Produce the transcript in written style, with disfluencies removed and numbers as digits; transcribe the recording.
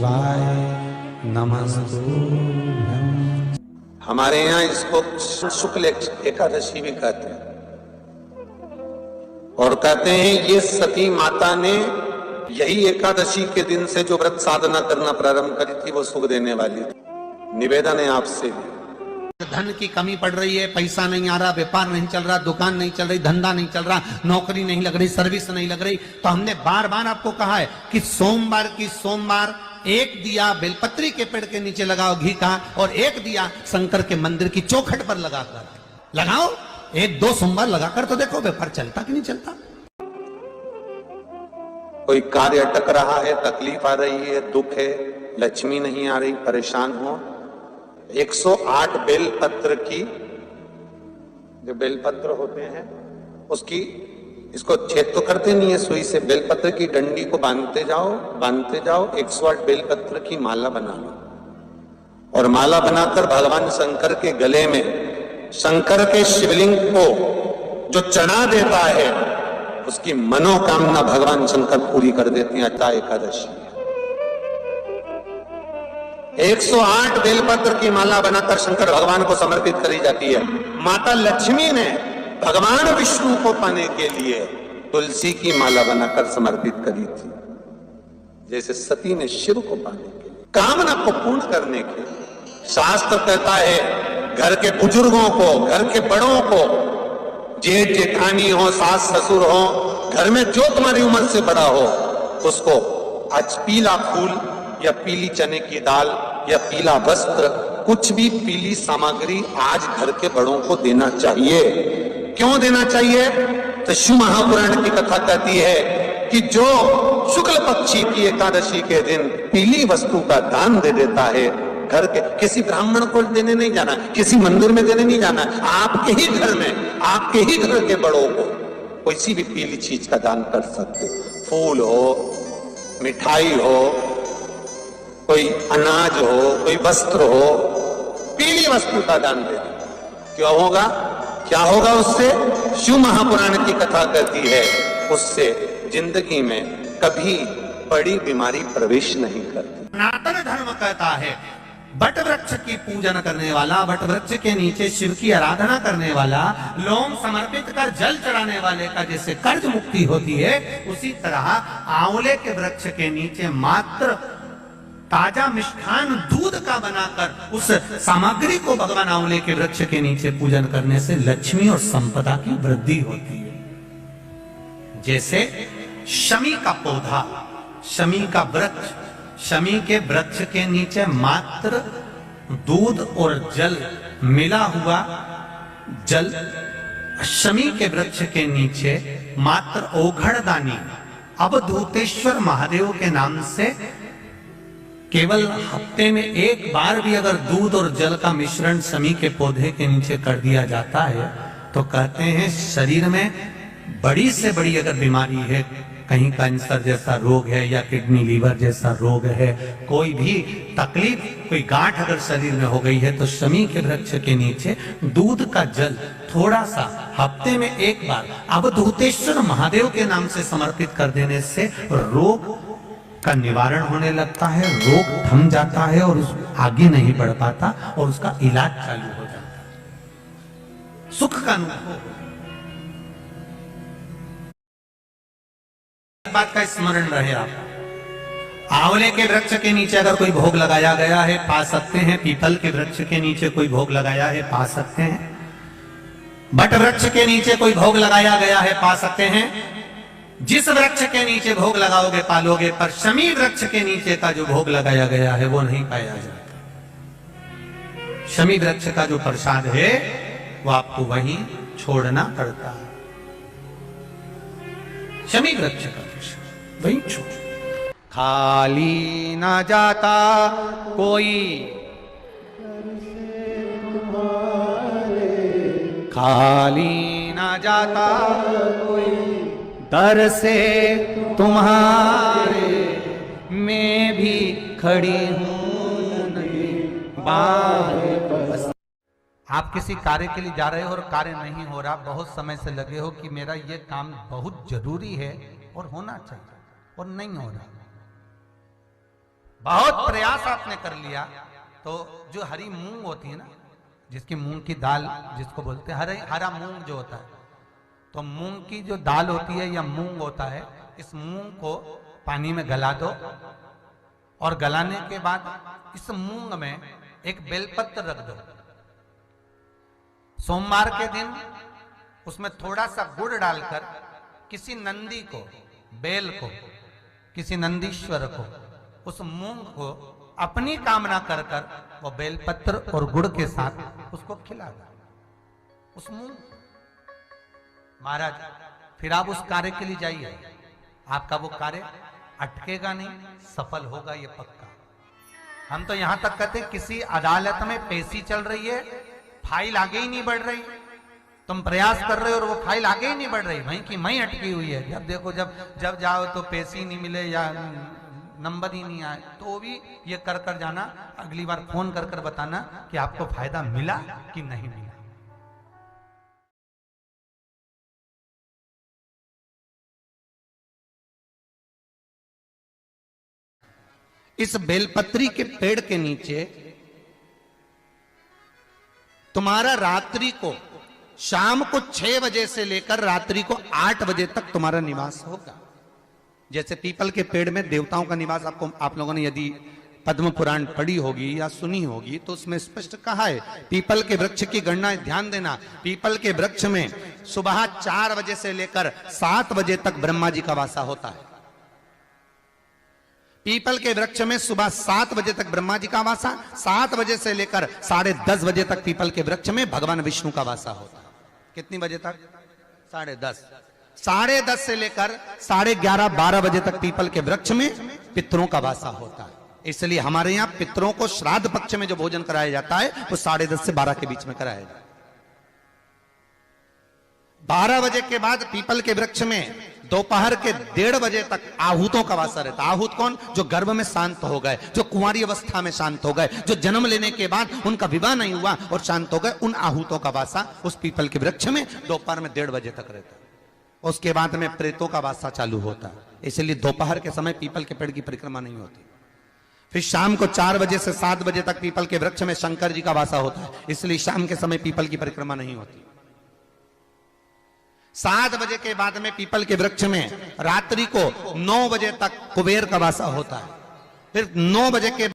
शिवाय नमस्तुभ्यं। हमारे यहाँ इसको शुक्ल एकादशी भी कहते हैं और कहते हैं ये सती माता ने यही एकादशी के दिन से जो व्रत साधना करना प्रारंभ करी थी वो सुख देने वाली थी। निवेदन है आपसे भी, धन की कमी पड़ रही है, पैसा नहीं आ रहा, व्यापार नहीं चल रहा, दुकान नहीं चल रही, धंधा नहीं चल रहा, नौकरी नहीं लग रही, सर्विस नहीं लग रही, तो हमने बार बार आपको कहा है कि सोमवार एक दिया बेलपत्री के पेड़ के नीचे लगाओ घी का, और एक दिया शंकर के मंदिर की चौखट पर लगाओ। 1-2 सोमवार लगाकर तो देखो व्यापार चलता कि नहीं चलता। कोई कार्य अटक रहा है, तकलीफ आ रही है, दुख है, लक्ष्मी नहीं आ रही, परेशान हो, 108 बेलपत्र की, जो बेलपत्र होते हैं उसकी, इसको छेद तो करते नहीं है सुई से, बेलपत्र की डंडी को बांधते जाओ 108 बेलपत्र की माला बना लो, और माला बनाकर भगवान शंकर के गले में, शंकर के शिवलिंग को जो चढ़ा देता है उसकी मनोकामना भगवान शंकर पूरी कर देते हैं। अटा एकादशी 108 बेलपत्र की माला बनाकर शंकर भगवान को समर्पित करी जाती है। माता लक्ष्मी ने भगवान विष्णु को पाने के लिए तुलसी की माला बनाकर समर्पित करी थी, जैसे सती ने शिव को पाने के लिए, कामना को पूर्ण करने के लिए। शास्त्र कहता है घर के बुजुर्गों को, घर के बड़ों को, जेठ जेठानी हो, सास ससुर हो, घर में जो तुम्हारी उम्र से बड़ा हो, उसको आज पीला फूल या पीली चने की दाल या पीला वस्त्र, कुछ भी पीली सामग्री आज घर के बड़ों को देना चाहिए। क्यों देना चाहिए? तो शिव महापुराण की कथा कहती है कि जो शुक्ल पक्षी की एकादशी के दिन पीली वस्तु का दान दे देता है, घर के किसी ब्राह्मण को देने नहीं जाना, किसी मंदिर में देने नहीं जाना, आपके ही घर में, आपके ही घर के बड़ों को किसी भी पीली चीज का दान कर सकते। फूल हो, मिठाई हो, कोई अनाज हो, कोई वस्त्र हो, पीली वस्तु का दान दे दो। क्यों होगा? क्या होगा उससे? शिव महापुराण की कथा कहती है उससे जिंदगी में कभी बड़ी बीमारी प्रवेश नहीं करती। सनातन धर्म कहता है बट वृक्ष की पूजन करने वाला, बट वृक्ष के नीचे शिव की आराधना करने वाला, लोम समर्पित कर जल चढ़ाने वाले का जैसे कर्ज मुक्ति होती है, उसी तरह आंवले के वृक्ष के नीचे मात्र ताजा मिष्ठान दूध का बनाकर उस सामग्री को भगवान आंवले के वृक्ष के नीचे पूजन करने से लक्ष्मी और संपदा की वृद्धि होती है। जैसे शमी का पौधा, शमी का वृक्ष, शमी के वृक्ष के नीचे मात्र दूध और जल मिला हुआ जल, शमी के वृक्ष के नीचे मात्र ओघड़दानी अवधूतेश्वर महादेव के नाम से केवल हफ्ते में एक बार भी अगर दूध और जल का मिश्रण शमी के पौधे के नीचे कर दिया जाता है तो कहते हैं शरीर में बड़ी से बड़ी अगर बीमारी है, कहीं कैंसर जैसा रोग है या किडनी लीवर जैसा रोग है, कोई भी तकलीफ, कोई गांठ अगर शरीर में हो गई है, तो शमी के वृक्ष के नीचे दूध का जल थोड़ा सा हफ्ते में एक बार अवधूतेश्वर महादेव के नाम से समर्पित कर देने से रोग का निवारण होने लगता है, रोग थम जाता है और उस आगे नहीं बढ़ पाता और उसका इलाज चालू हो जाता है। सुख का अनुभव। बात का स्मरण रहे आप, आंवले के वृक्ष के नीचे अगर कोई भोग लगाया गया है पा सकते हैं, पीपल के वृक्ष के नीचे कोई भोग लगाया है पा सकते हैं, बट वृक्ष के नीचे कोई भोग लगाया गया है पा सकते हैं। जिस वृक्ष के नीचे भोग लगाओगे पालोगे, पर शमी वृक्ष के नीचे का जो भोग लगाया गया है वो नहीं पाया जाता। शमी वृक्ष का जो प्रसाद है वो आपको वहीं छोड़ना पड़ता है। शमी वृक्ष का प्रसाद वहीं छोड़, खाली ना जाता कोई, खाली ना जाता कोई, दर से तुम्हारे मैं भी खड़ी हूं नहीं बाहर। आप किसी कार्य के लिए जा रहे हो और कार्य नहीं हो रहा, बहुत समय से लगे हो कि मेरा ये काम बहुत जरूरी है और होना चाहिए और नहीं हो रहा, बहुत प्रयास आपने कर लिया, तो जो हरी मूंग होती है ना, जिसकी मूंग की दाल जिसको बोलते हैं, हरा मूंग जो होता है, तो मूंग की जो दाल होती है या मूंग होता है, इस मूंग को पानी में गला दो, और गलाने के बाद इस मूंग में एक बेलपत्र रख दो। सोमवार के दिन उसमें थोड़ा सा गुड़ डालकर किसी नंदी को, बेल को, किसी नंदीश्वर को, उस मूंग को अपनी कामना कर कर वो बेलपत्र और गुड़ के साथ उसको खिला दो, उस मूंग। महाराज फिर आप उस कार्य के लिए जाइए, आपका वो कार्य अटकेगा नहीं, सफल होगा ये पक्का। हम तो यहां तक कहते हैं किसी अदालत में पेशी चल रही है, फाइल आगे ही नहीं बढ़ रही, तुम प्रयास कर रहे हो और वो फाइल आगे ही नहीं बढ़ रही, वहीं की वहीं अटकी हुई है। जब देखो जब जाओ तो पेशी नहीं मिले या नंबर ही नहीं आए, तो भी ये कर कर जाना, अगली बार फोन कर कर बताना कि आपको फायदा मिला कि नहीं मिला। इस बेलपत्री के पेड़ के नीचे तुम्हारा रात्रि को, शाम को 6 बजे से लेकर रात्रि को 8 बजे तक तुम्हारा निवास होगा। जैसे पीपल के पेड़ में देवताओं का निवास, आपको आप लोगों ने यदि पद्म पुराण पढ़ी होगी या सुनी होगी तो उसमें स्पष्ट कहा है, पीपल के वृक्ष की गणना, ध्यान देना, पीपल के वृक्ष में सुबह 4 बजे से लेकर 7 बजे तक ब्रह्मा जी का वासा होता है। पीपल के वृक्ष में सुबह 7 बजे तक ब्रह्मा जी का वासा, 7 बजे से लेकर 10:30 बजे तक पीपल के वृक्ष में भगवान विष्णु का वासा होता है। कितनी बजे तक? 10:30। 10:30 से लेकर 11:30 12 बजे तक पीपल के वृक्ष में पितरों का वासा होता है। इसलिए हमारे यहां पितरों को श्राद्ध पक्ष में जो भोजन कराया जाता है वो 10:30 से 12 के बीच में कराया जाता है। 12 बजे के बाद पीपल के वृक्ष में दोपहर के 1:30 बजे तक आहूतों का वासा रहता है। आहूत कौन? जो गर्भ में शांत हो गए, जो कुंवारी अवस्था में शांत हो गए, जो जन्म लेने के बाद उनका विवाह नहीं हुआ और शांत हो गए, उन आहूतों का वासा उस पीपल के वृक्ष में दोपहर में 1:30 बजे तक रहता है। उसके बाद में प्रेतों का वासा चालू होता है। इसलिए दोपहर के समय पीपल के पेड़ की परिक्रमा नहीं होती। फिर शाम को 4 बजे से 7 बजे तक पीपल के वृक्ष में शंकर जी का वासा होता है, इसलिए शाम के समय पीपल की परिक्रमा नहीं होती। 7 बजे के बाद में पीपल के वृक्ष में रात्रि को 9 बजे तक कुबेर का वासा होता है। फिर 9 बजे के